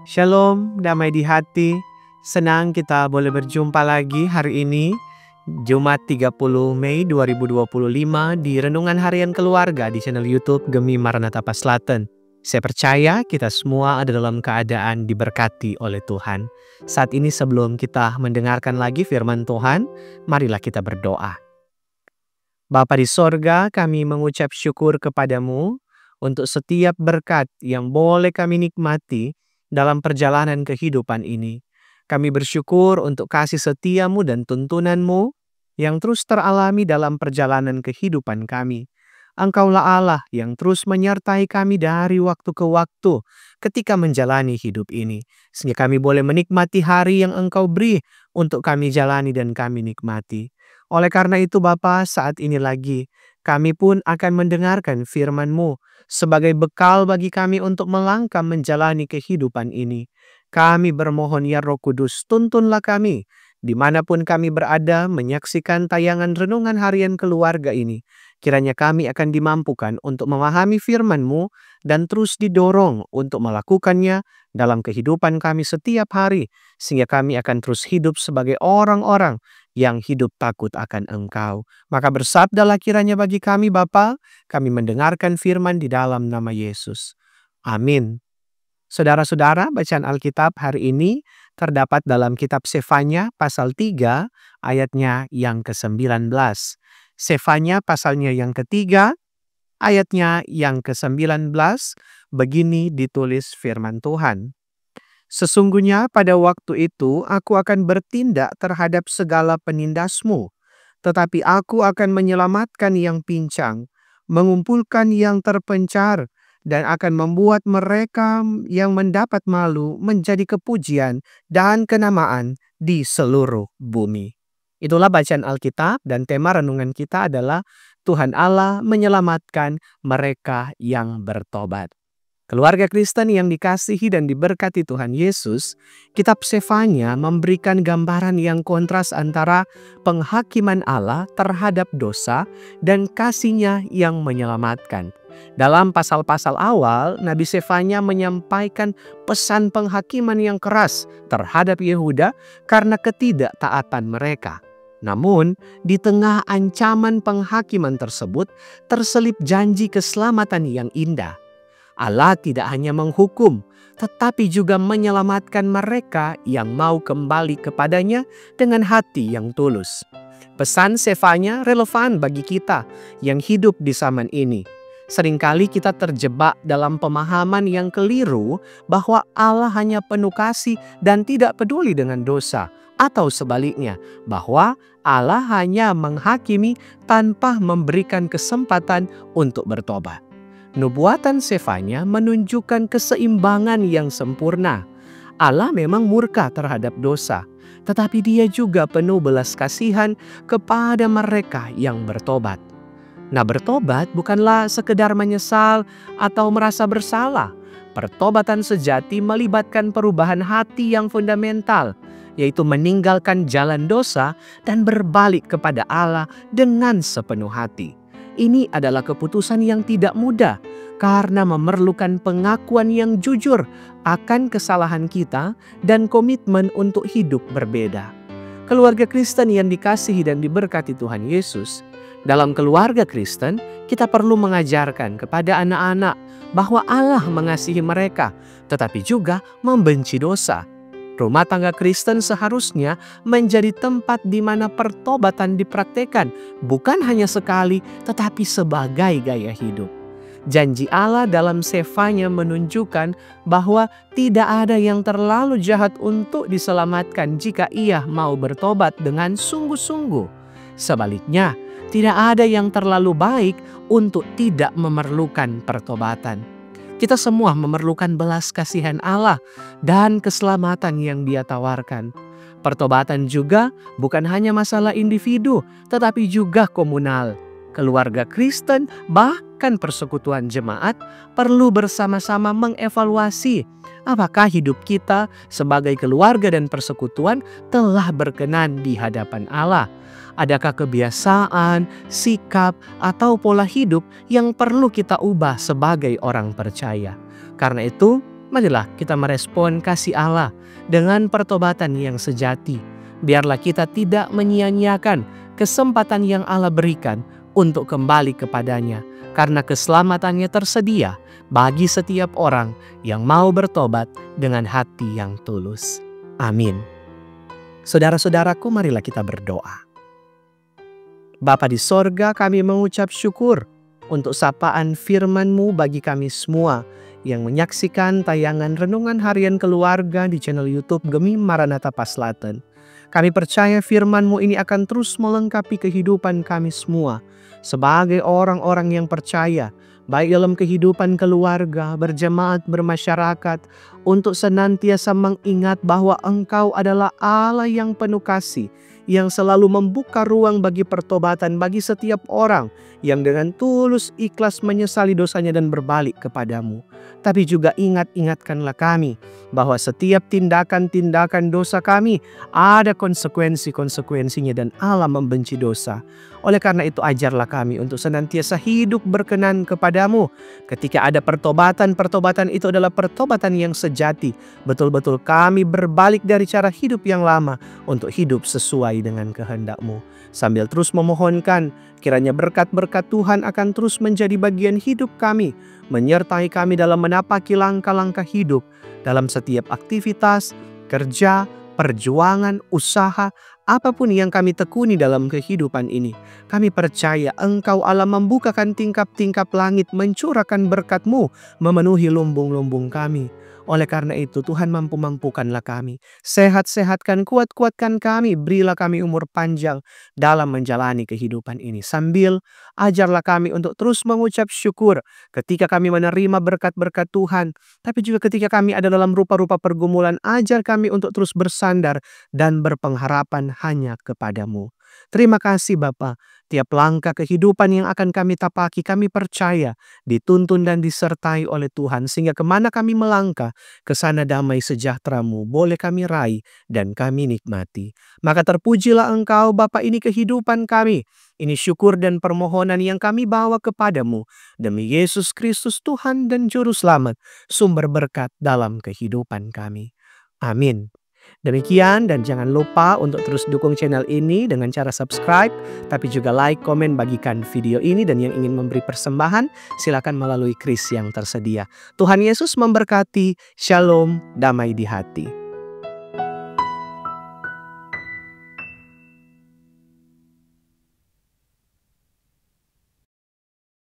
Shalom, damai di hati. Senang kita boleh berjumpa lagi hari ini, Jumat 30 Mei 2025 di Renungan Harian Keluarga di channel YouTube Gemi Maranatha Paslaten. Saya percaya kita semua ada dalam keadaan diberkati oleh Tuhan. Saat ini sebelum kita mendengarkan lagi firman Tuhan, marilah kita berdoa. Bapa di sorga, kami mengucap syukur kepadamu untuk setiap berkat yang boleh kami nikmati dalam perjalanan kehidupan ini. Kami bersyukur untuk kasih setiamu dan tuntunanmu yang terus teralami dalam perjalanan kehidupan kami. Engkaulah Allah yang terus menyertai kami dari waktu ke waktu ketika menjalani hidup ini. Sehingga kami boleh menikmati hari yang Engkau beri untuk kami jalani dan kami nikmati. Oleh karena itu Bapa, saat ini lagi kami pun akan mendengarkan firman-Mu sebagai bekal bagi kami untuk melangkah menjalani kehidupan ini. Kami bermohon ya Roh Kudus, tuntunlah kami dimanapun kami berada menyaksikan tayangan Renungan Harian Keluarga ini. Kiranya kami akan dimampukan untuk memahami firman-Mu dan terus didorong untuk melakukannya dalam kehidupan kami setiap hari. Sehingga kami akan terus hidup sebagai orang-orang yang hidup takut akan Engkau. Maka bersabdalah kiranya bagi kami Bapa, kami mendengarkan firman di dalam nama Yesus. Amin. Saudara-saudara, bacaan Alkitab hari ini terdapat dalam kitab Sefanya pasal 3 ayatnya yang ke-19. Sefanya pasalnya yang ketiga, ayatnya yang ke-19, begini ditulis firman Tuhan. Sesungguhnya pada waktu itu aku akan bertindak terhadap segala penindasmu, tetapi aku akan menyelamatkan yang pincang, mengumpulkan yang terpencar, dan akan membuat mereka yang mendapat malu menjadi kepujian dan kenamaan di seluruh bumi. Itulah bacaan Alkitab dan tema renungan kita adalah Tuhan Allah menyelamatkan mereka yang bertobat. Keluarga Kristen yang dikasihi dan diberkati Tuhan Yesus, kitab Sefanya memberikan gambaran yang kontras antara penghakiman Allah terhadap dosa dan kasih-Nya yang menyelamatkan. Dalam pasal-pasal awal, Nabi Sefanya menyampaikan pesan penghakiman yang keras terhadap Yehuda karena ketidaktaatan mereka. Namun, di tengah ancaman penghakiman tersebut, terselip janji keselamatan yang indah. Allah tidak hanya menghukum, tetapi juga menyelamatkan mereka yang mau kembali kepadanya dengan hati yang tulus. Pesan Sefanya relevan bagi kita yang hidup di zaman ini. Seringkali kita terjebak dalam pemahaman yang keliru bahwa Allah hanya penuh kasih dan tidak peduli dengan dosa. Atau sebaliknya, bahwa Allah hanya menghakimi tanpa memberikan kesempatan untuk bertobat. Nubuatan Sefanya menunjukkan keseimbangan yang sempurna. Allah memang murka terhadap dosa, tetapi Dia juga penuh belas kasihan kepada mereka yang bertobat. Nah, bertobat bukanlah sekedar menyesal atau merasa bersalah. Pertobatan sejati melibatkan perubahan hati yang fundamental, yaitu meninggalkan jalan dosa dan berbalik kepada Allah dengan sepenuh hati. Ini adalah keputusan yang tidak mudah karena memerlukan pengakuan yang jujur akan kesalahan kita dan komitmen untuk hidup berbeda. Keluarga Kristen yang dikasihi dan diberkati Tuhan Yesus, dalam keluarga Kristen kita perlu mengajarkan kepada anak-anak bahwa Allah mengasihi mereka, tetapi juga membenci dosa. Rumah tangga Kristen seharusnya menjadi tempat di mana pertobatan dipraktekkan, bukan hanya sekali, tetapi sebagai gaya hidup. Janji Allah dalam Sefanya menunjukkan bahwa tidak ada yang terlalu jahat untuk diselamatkan jika ia mau bertobat dengan sungguh-sungguh. Sebaliknya, tidak ada yang terlalu baik untuk tidak memerlukan pertobatan. Kita semua memerlukan belas kasihan Allah dan keselamatan yang Dia tawarkan. Pertobatan juga bukan hanya masalah individu, tetapi juga komunal. Keluarga Kristen, bahkan persekutuan jemaat perlu bersama-sama mengevaluasi apakah hidup kita sebagai keluarga dan persekutuan telah berkenan di hadapan Allah. Adakah kebiasaan, sikap, atau pola hidup yang perlu kita ubah sebagai orang percaya? Karena itu, marilah kita merespon kasih Allah dengan pertobatan yang sejati. Biarlah kita tidak menyia-nyiakan kesempatan yang Allah berikan untuk kembali kepadanya, karena keselamatannya tersedia bagi setiap orang yang mau bertobat dengan hati yang tulus. Amin. Saudara-saudaraku, marilah kita berdoa. Bapa di sorga, kami mengucap syukur untuk sapaan firman-Mu bagi kami semua yang menyaksikan tayangan Renungan Harian Keluarga di channel YouTube Gemi Maranatha Paslaten. Kami percaya firman-Mu ini akan terus melengkapi kehidupan kami semua sebagai orang-orang yang percaya, baik dalam kehidupan keluarga, berjemaat, bermasyarakat, untuk senantiasa mengingat bahwa Engkau adalah Allah yang penuh kasih, yang selalu membuka ruang bagi pertobatan bagi setiap orang yang dengan tulus ikhlas menyesali dosanya dan berbalik kepadamu. Tapi juga ingatkanlah kami bahwa setiap tindakan-tindakan dosa kami ada konsekuensinya dan Allah membenci dosa. Oleh karena itu ajarlah kami untuk senantiasa hidup berkenan kepadamu. Ketika ada pertobatan itu adalah pertobatan yang sejati. Betul-betul kami berbalik dari cara hidup yang lama untuk hidup sesuai dengan kehendak-Mu. Sambil terus memohonkan kiranya berkat-berkat Tuhan akan terus menjadi bagian hidup kami, menyertai kami dalam menapaki langkah-langkah hidup, dalam setiap aktivitas, kerja, perjuangan, usaha, apapun yang kami tekuni dalam kehidupan ini. Kami percaya Engkau Allah membukakan tingkap-tingkap langit, mencurahkan berkat-Mu, memenuhi lumbung-lumbung kami. Oleh karena itu Tuhan mampukanlah kami. Sehat-sehatkan, kuatkan kami, berilah kami umur panjang dalam menjalani kehidupan ini. Sambil ajarlah kami untuk terus mengucap syukur ketika kami menerima berkat-berkat Tuhan. Tapi juga ketika kami ada dalam rupa-rupa pergumulan, ajar kami untuk terus bersandar dan berpengharapan hanya kepadamu. Terima kasih Bapa. Tiap langkah kehidupan yang akan kami tapaki, kami percaya dituntun dan disertai oleh Tuhan, sehingga kemana kami melangkah, ke sana damai sejahtera-Mu boleh kami raih dan kami nikmati. Maka terpujilah Engkau Bapa, ini kehidupan kami, ini syukur dan permohonan yang kami bawa kepadamu. Demi Yesus Kristus Tuhan dan Juru Selamat, sumber berkat dalam kehidupan kami. Amin. Demikian, dan jangan lupa untuk terus dukung channel ini dengan cara subscribe, tapi juga like, komen, bagikan video ini, dan yang ingin memberi persembahan silakan melalui kris yang tersedia. Tuhan Yesus memberkati. Shalom, damai di hati.